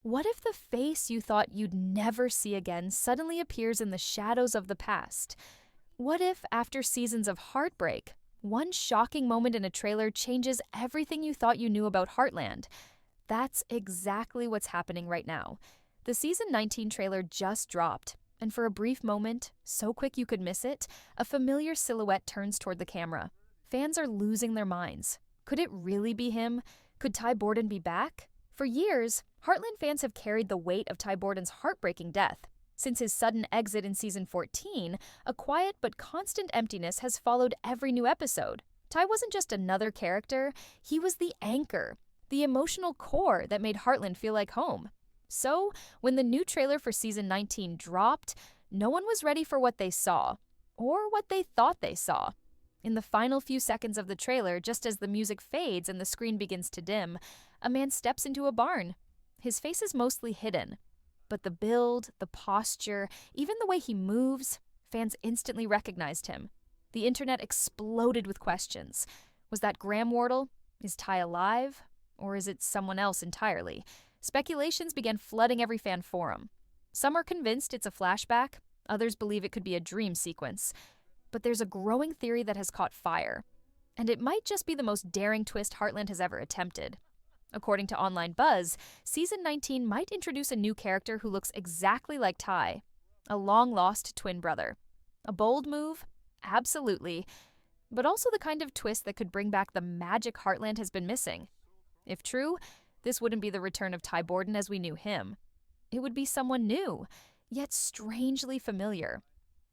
What if the face you thought you'd never see again suddenly appears in the shadows of the past? What if, after seasons of heartbreak, one shocking moment in a trailer changes everything you thought you knew about Heartland? That's exactly what's happening right now. The season 19 trailer just dropped, and for a brief moment, so quick you could miss it, a familiar silhouette turns toward the camera. Fans are losing their minds. Could it really be him? Could Ty Borden be back? For years, Heartland fans have carried the weight of Ty Borden's heartbreaking death. Since his sudden exit in season 14, a quiet but constant emptiness has followed every new episode. Ty wasn't just another character, he was the anchor, the emotional core that made Heartland feel like home. So, when the new trailer for season 19 dropped, no one was ready for what they saw, or what they thought they saw. In the final few seconds of the trailer, just as the music fades and the screen begins to dim, a man steps into a barn. His face is mostly hidden, but the build, the posture, even the way he moves, fans instantly recognized him. The internet exploded with questions. Was that Wardle? Is Ty alive? Or is it someone else entirely? Speculations began flooding every fan forum. Some are convinced it's a flashback, others believe it could be a dream sequence. But there's a growing theory that has caught fire, and it might just be the most daring twist Heartland has ever attempted. According to Online Buzz, Season 19 might introduce a new character who looks exactly like Ty, a long-lost twin brother. A bold move? Absolutely. But also the kind of twist that could bring back the magic Heartland has been missing. If true, this wouldn't be the return of Ty Borden as we knew him. It would be someone new, yet strangely familiar.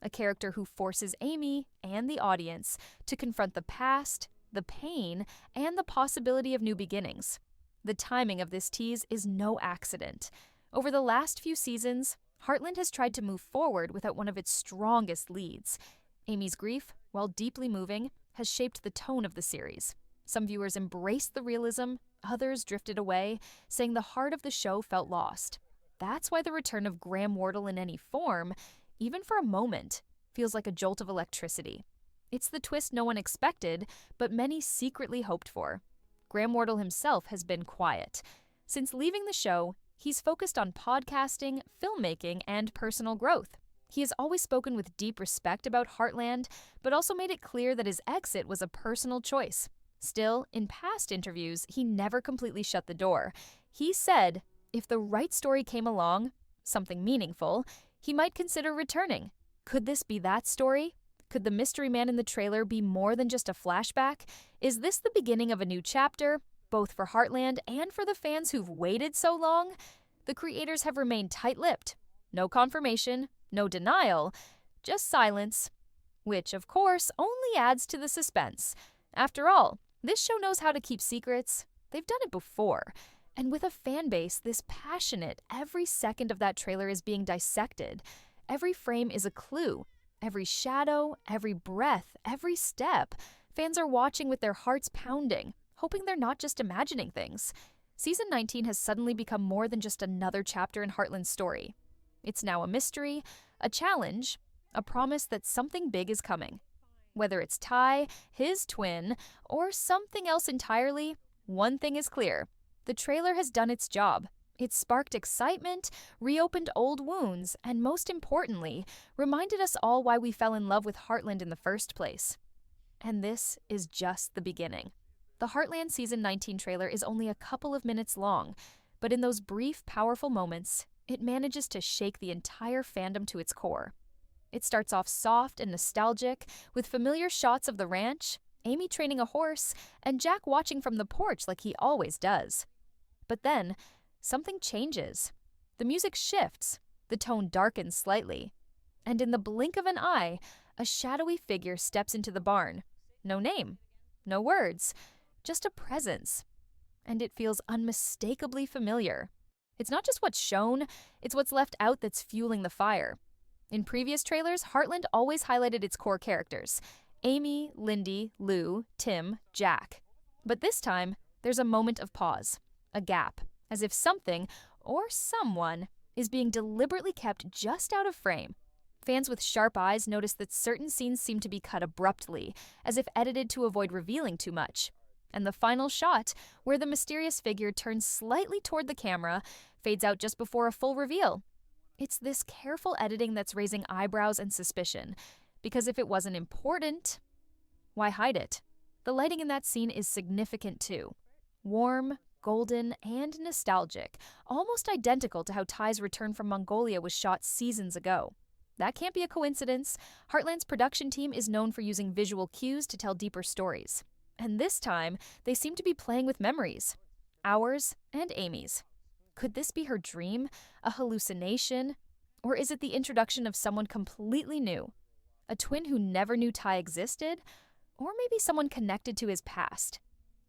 A character who forces Amy and the audience to confront the past, the pain, and the possibility of new beginnings. The timing of this tease is no accident. Over the last few seasons, Heartland has tried to move forward without one of its strongest leads. Amy's grief, while deeply moving, has shaped the tone of the series. Some viewers embraced the realism, others drifted away, saying the heart of the show felt lost. That's why the return of Wardle in any form, even for a moment, feels like a jolt of electricity. It's the twist no one expected, but many secretly hoped for. Wardle himself has been quiet. Since leaving the show, he's focused on podcasting, filmmaking, and personal growth. He has always spoken with deep respect about Heartland, but also made it clear that his exit was a personal choice. Still, in past interviews, he never completely shut the door. He said, if the right story came along, something meaningful, he might consider returning. Could this be that story? Could the mystery man in the trailer be more than just a flashback? Is this the beginning of a new chapter, both for Heartland and for the fans who've waited so long? The creators have remained tight-lipped. No confirmation, no denial, just silence, which, of course, only adds to the suspense. After all, this show knows how to keep secrets. They've done it before. And with a fan base this passionate, every second of that trailer is being dissected. Every frame is a clue. Every shadow, every breath, every step. Fans are watching with their hearts pounding, hoping they're not just imagining things. Season 19 has suddenly become more than just another chapter in Heartland's story. It's now a mystery, a challenge, a promise that something big is coming. Whether it's Ty, his twin, or something else entirely, one thing is clear. The trailer has done its job. It sparked excitement, reopened old wounds, and most importantly, reminded us all why we fell in love with Heartland in the first place. And this is just the beginning. The Heartland Season 19 trailer is only a couple of minutes long, but in those brief, powerful moments, it manages to shake the entire fandom to its core. It starts off soft and nostalgic, with familiar shots of the ranch, Amy training a horse, and Jack watching from the porch like he always does. But then, something changes. The music shifts, the tone darkens slightly, and in the blink of an eye, a shadowy figure steps into the barn. No name, no words, just a presence. And it feels unmistakably familiar. It's not just what's shown, it's what's left out that's fueling the fire. In previous trailers, Heartland always highlighted its core characters: Amy, Lindy, Lou, Tim, Jack. But this time, there's a moment of pause, a gap, as if something, or someone, is being deliberately kept just out of frame. Fans with sharp eyes notice that certain scenes seem to be cut abruptly, as if edited to avoid revealing too much. And the final shot, where the mysterious figure turns slightly toward the camera, fades out just before a full reveal. It's this careful editing that's raising eyebrows and suspicion, because if it wasn't important, why hide it? The lighting in that scene is significant too. Warm, golden, and nostalgic, almost identical to how Ty's return from Mongolia was shot seasons ago. That can't be a coincidence. Heartland's production team is known for using visual cues to tell deeper stories. And this time, they seem to be playing with memories. Ours and Amy's. Could this be her dream? A hallucination? Or is it the introduction of someone completely new? A twin who never knew Ty existed? Or maybe someone connected to his past?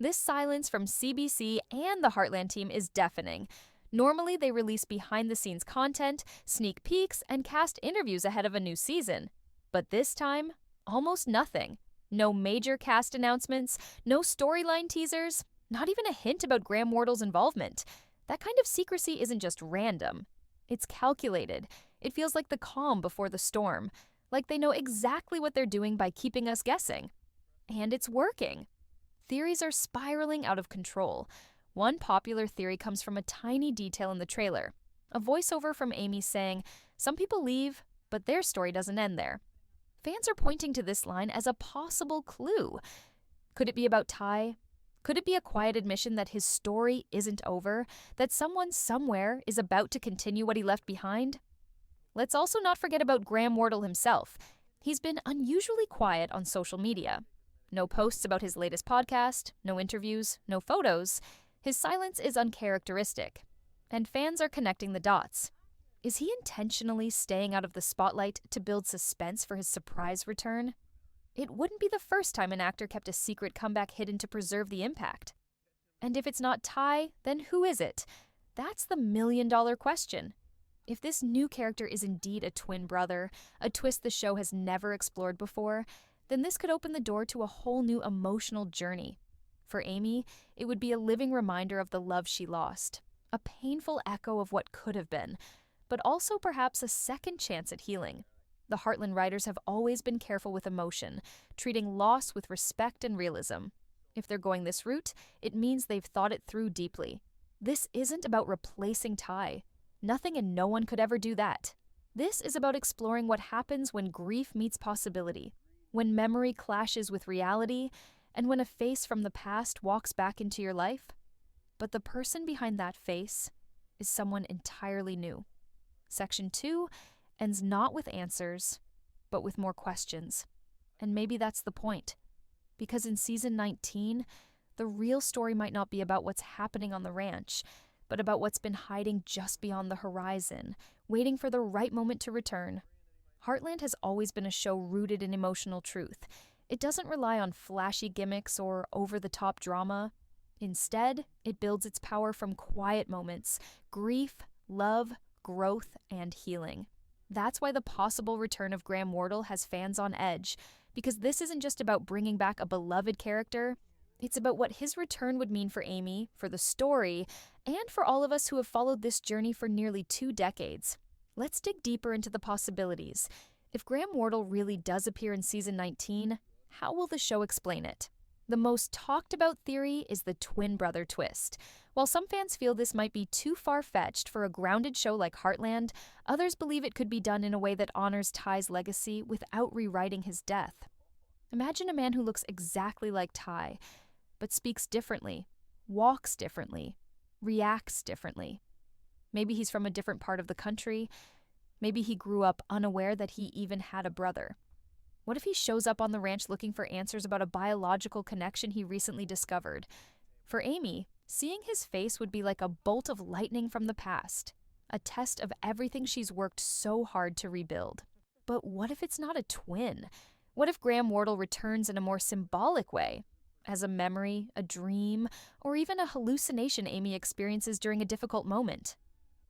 This silence from CBC and the Heartland team is deafening. Normally, they release behind-the-scenes content, sneak peeks, and cast interviews ahead of a new season. But this time, almost nothing. No major cast announcements, no storyline teasers, not even a hint about Graham Wardle's involvement. That kind of secrecy isn't just random. It's calculated. It feels like the calm before the storm. Like they know exactly what they're doing by keeping us guessing. And it's working. Theories are spiraling out of control. One popular theory comes from a tiny detail in the trailer. A voiceover from Amy saying, "Some people leave, but their story doesn't end there." Fans are pointing to this line as a possible clue. Could it be about Ty? Could it be a quiet admission that his story isn't over? That someone somewhere is about to continue what he left behind? Let's also not forget about Graham Wardle himself. He's been unusually quiet on social media. No posts about his latest podcast, no interviews, no photos. His silence is uncharacteristic, and fans are connecting the dots. Is he intentionally staying out of the spotlight to build suspense for his surprise return? It wouldn't be the first time an actor kept a secret comeback hidden to preserve the impact. And if it's not Ty, then who is it? That's the million-dollar question. If this new character is indeed a twin brother, a twist the show has never explored before, then this could open the door to a whole new emotional journey. For Amy, it would be a living reminder of the love she lost, a painful echo of what could have been, but also perhaps a second chance at healing. The Heartland writers have always been careful with emotion, treating loss with respect and realism. If they're going this route, it means they've thought it through deeply. This isn't about replacing Ty. Nothing and no one could ever do that. This is about exploring what happens when grief meets possibility, when memory clashes with reality, and when a face from the past walks back into your life. But the person behind that face is someone entirely new. Section 2 ends not with answers, but with more questions. And maybe that's the point. Because in season 19, the real story might not be about what's happening on the ranch, but about what's been hiding just beyond the horizon, waiting for the right moment to return. Heartland has always been a show rooted in emotional truth. It doesn't rely on flashy gimmicks or over-the-top drama. Instead, it builds its power from quiet moments, grief, love, growth, and healing. That's why the possible return of Graham Wardle has fans on edge, because this isn't just about bringing back a beloved character. It's about what his return would mean for Amy, for the story, and for all of us who have followed this journey for nearly 2 decades. Let's dig deeper into the possibilities. If Graham Wardle really does appear in season 19, how will the show explain it? The most talked about theory is the twin brother twist. While some fans feel this might be too far-fetched for a grounded show like Heartland, others believe it could be done in a way that honors Ty's legacy without rewriting his death. Imagine a man who looks exactly like Ty, but speaks differently, walks differently, reacts differently. Maybe he's from a different part of the country. Maybe he grew up unaware that he even had a brother. What if he shows up on the ranch looking for answers about a biological connection he recently discovered? For Amy, seeing his face would be like a bolt of lightning from the past, a test of everything she's worked so hard to rebuild. But what if it's not a twin? What if Graham Wardle returns in a more symbolic way? As a memory, a dream, or even a hallucination Amy experiences during a difficult moment?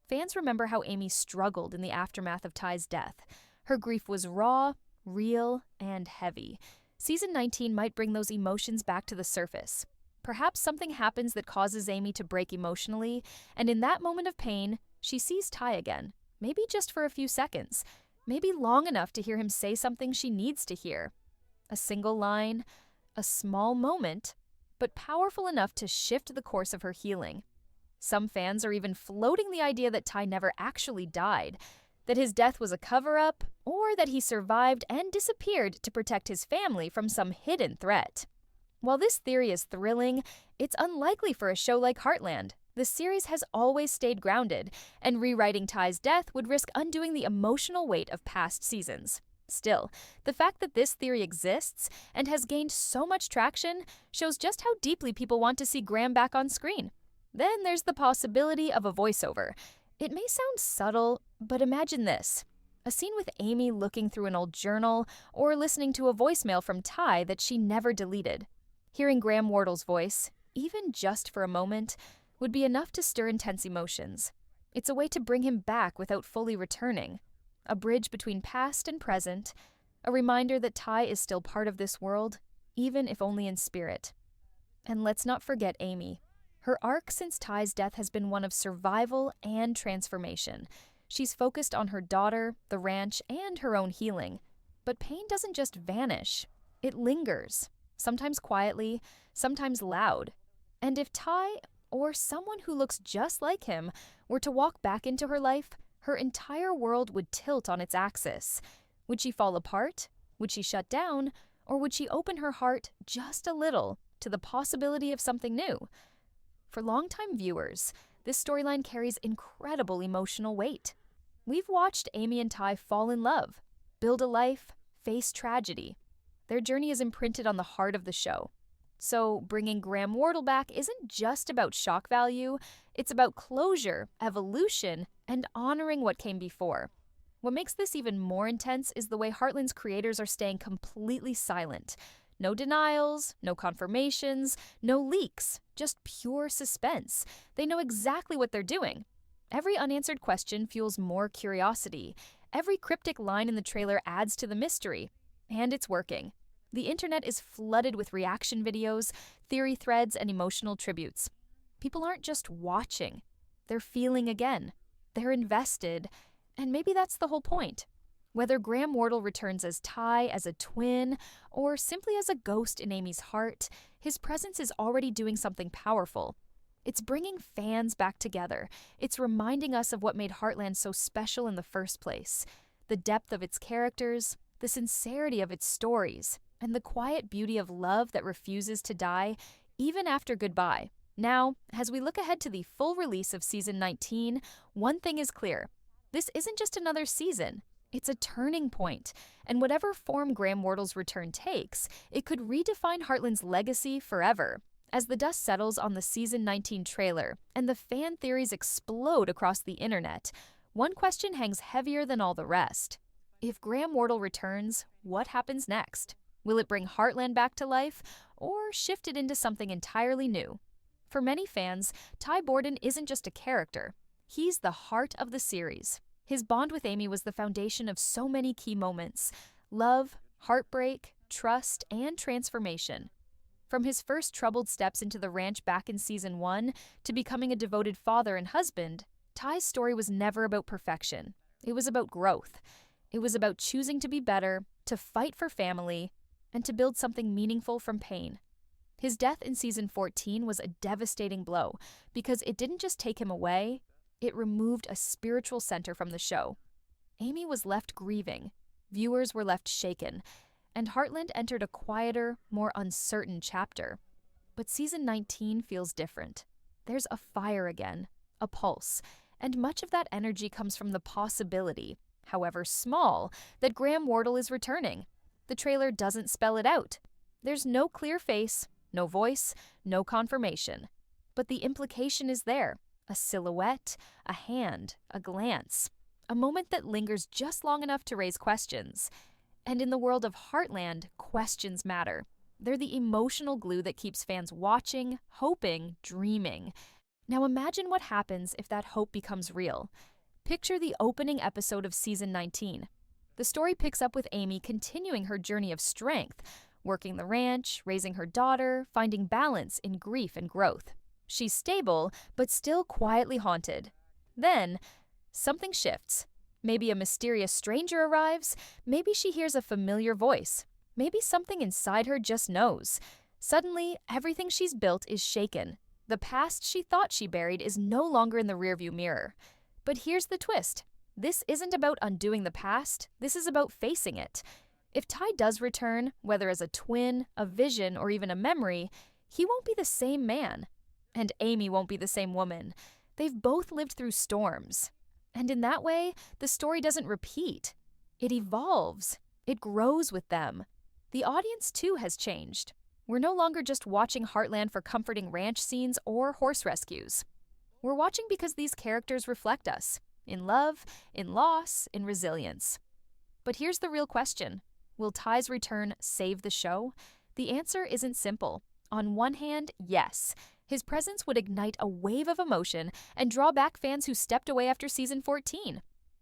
Fans remember how Amy struggled in the aftermath of Ty's death. Her grief was raw, real, and heavy. Season 19 might bring those emotions back to the surface. Perhaps something happens that causes Amy to break emotionally, and in that moment of pain, she sees Ty again. Maybe just for a few seconds. Maybe long enough to hear him say something she needs to hear. A single line, a small moment, but powerful enough to shift the course of her healing. Some fans are even floating the idea that Ty never actually died, that his death was a cover-up, or that he survived and disappeared to protect his family from some hidden threat. While this theory is thrilling, it's unlikely for a show like Heartland. The series has always stayed grounded, and rewriting Ty's death would risk undoing the emotional weight of past seasons. Still, the fact that this theory exists and has gained so much traction shows just how deeply people want to see Graham back on screen. Then there's the possibility of a voiceover. It may sound subtle, but imagine this. A scene with Amy looking through an old journal or listening to a voicemail from Ty that she never deleted. Hearing Graham Wardle's voice, even just for a moment, would be enough to stir intense emotions. It's a way to bring him back without fully returning. A bridge between past and present, a reminder that Ty is still part of this world, even if only in spirit. And let's not forget Amy. Her arc since Ty's death has been one of survival and transformation. She's focused on her daughter, the ranch, and her own healing. But pain doesn't just vanish. It lingers, sometimes quietly, sometimes loud. And if Ty, or someone who looks just like him, were to walk back into her life, her entire world would tilt on its axis. Would she fall apart? Would she shut down? Or would she open her heart just a little to the possibility of something new? For longtime viewers, this storyline carries incredible emotional weight. We've watched Amy and Ty fall in love, build a life, face tragedy. Their journey is imprinted on the heart of the show. So bringing Graham Wardle back isn't just about shock value, it's about closure, evolution, and honoring what came before. What makes this even more intense is the way Heartland's creators are staying completely silent. No denials, no confirmations, no leaks, just pure suspense. They know exactly what they're doing. Every unanswered question fuels more curiosity. Every cryptic line in the trailer adds to the mystery. And it's working. The internet is flooded with reaction videos, theory threads, and emotional tributes. People aren't just watching. They're feeling again. They're invested. And maybe that's the whole point. Whether Graham Wardle returns as Ty, as a twin, or simply as a ghost in Amy's heart, his presence is already doing something powerful. It's bringing fans back together. It's reminding us of what made Heartland so special in the first place. The depth of its characters, the sincerity of its stories, and the quiet beauty of love that refuses to die, even after goodbye. Now, as we look ahead to the full release of Season 19, one thing is clear. This isn't just another season. It's a turning point, and whatever form Graham Wardle's return takes, it could redefine Heartland's legacy forever. As the dust settles on the Season 19 trailer, and the fan theories explode across the internet, one question hangs heavier than all the rest. If Graham Wardle returns, what happens next? Will it bring Heartland back to life, or shift it into something entirely new? For many fans, Ty Borden isn't just a character. He's the heart of the series. His bond with Amy was the foundation of so many key moments: love, heartbreak, trust, and transformation. From his first troubled steps into the ranch back in Season 1 to becoming a devoted father and husband, Ty's story was never about perfection. It was about growth. It was about choosing to be better, to fight for family, and to build something meaningful from pain. His death in Season 14 was a devastating blow because it didn't just take him away, it removed a spiritual center from the show. Amy was left grieving, viewers were left shaken, and Heartland entered a quieter, more uncertain chapter. But Season 19 feels different. There's a fire again, a pulse, and much of that energy comes from the possibility, however small, that Graham Wardle is returning. The trailer doesn't spell it out. There's no clear face, no voice, no confirmation. But the implication is there. A silhouette, a hand, a glance. A moment that lingers just long enough to raise questions. And in the world of Heartland, questions matter. They're the emotional glue that keeps fans watching, hoping, dreaming. Now imagine what happens if that hope becomes real. Picture the opening episode of Season 19. The story picks up with Amy continuing her journey of strength, working the ranch, raising her daughter, finding balance in grief and growth. She's stable, but still quietly haunted. Then, something shifts. Maybe a mysterious stranger arrives. Maybe she hears a familiar voice. Maybe something inside her just knows. Suddenly, everything she's built is shaken. The past she thought she buried is no longer in the rearview mirror. But here's the twist. This isn't about undoing the past, this is about facing it. If Ty does return, whether as a twin, a vision, or even a memory, he won't be the same man. And Amy won't be the same woman. They've both lived through storms. And in that way, the story doesn't repeat. It evolves. It grows with them. The audience, too, has changed. We're no longer just watching Heartland for comforting ranch scenes or horse rescues. We're watching because these characters reflect us, in love, in loss, in resilience. But here's the real question. Will Ty's return save the show? The answer isn't simple. On one hand, yes. His presence would ignite a wave of emotion and draw back fans who stepped away after season 14.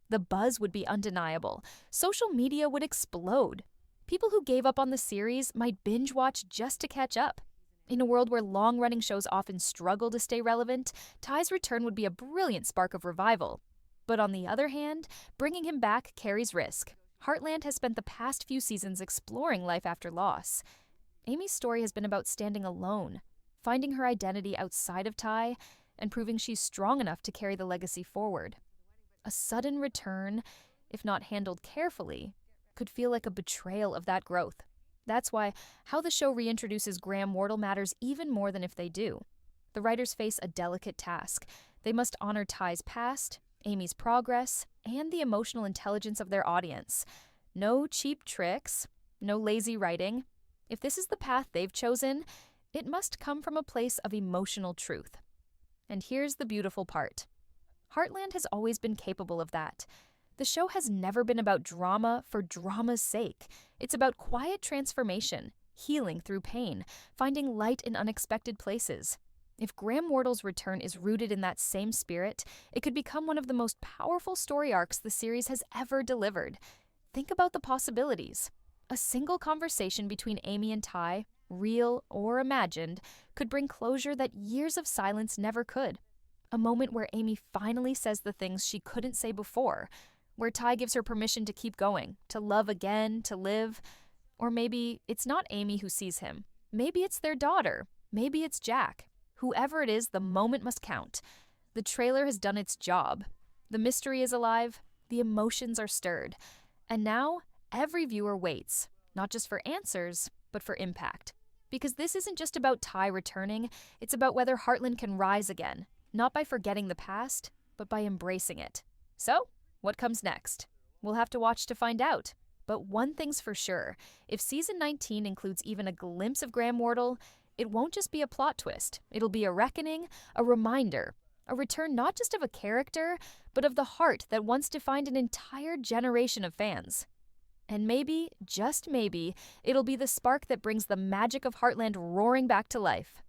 The buzz would be undeniable. Social media would explode. People who gave up on the series might binge watch just to catch up. In a world where long-running shows often struggle to stay relevant, Ty's return would be a brilliant spark of revival. But on the other hand, bringing him back carries risk. Heartland has spent the past few seasons exploring life after loss. Amy's story has been about standing alone, finding her identity outside of Ty, and proving she's strong enough to carry the legacy forward. A sudden return, if not handled carefully, could feel like a betrayal of that growth. That's why how the show reintroduces Graham Wardle matters even more than if they do. The writers face a delicate task. They must honor Ty's past, Amy's progress, and the emotional intelligence of their audience. No cheap tricks, no lazy writing. If this is the path they've chosen, it must come from a place of emotional truth. And here's the beautiful part. Heartland has always been capable of that. The show has never been about drama for drama's sake. It's about quiet transformation, healing through pain, finding light in unexpected places. If Graham Wardle's return is rooted in that same spirit, it could become one of the most powerful story arcs the series has ever delivered. Think about the possibilities. A single conversation between Amy and Ty, real or imagined, could bring closure that years of silence never could. A moment where Amy finally says the things she couldn't say before, where Ty gives her permission to keep going, to love again, to live. Or maybe it's not Amy who sees him. Maybe it's their daughter. Maybe it's Jack. Whoever it is, the moment must count. The trailer has done its job. The mystery is alive. The emotions are stirred. And now, every viewer waits, not just for answers, but for impact. Because this isn't just about Ty returning, it's about whether Heartland can rise again, not by forgetting the past, but by embracing it. So, what comes next? We'll have to watch to find out. But one thing's for sure, if season 19 includes even a glimpse of Graham Wardle, it won't just be a plot twist. It'll be a reckoning, a reminder, a return not just of a character, but of the heart that once defined an entire generation of fans. And maybe, just maybe, it'll be the spark that brings the magic of Heartland roaring back to life.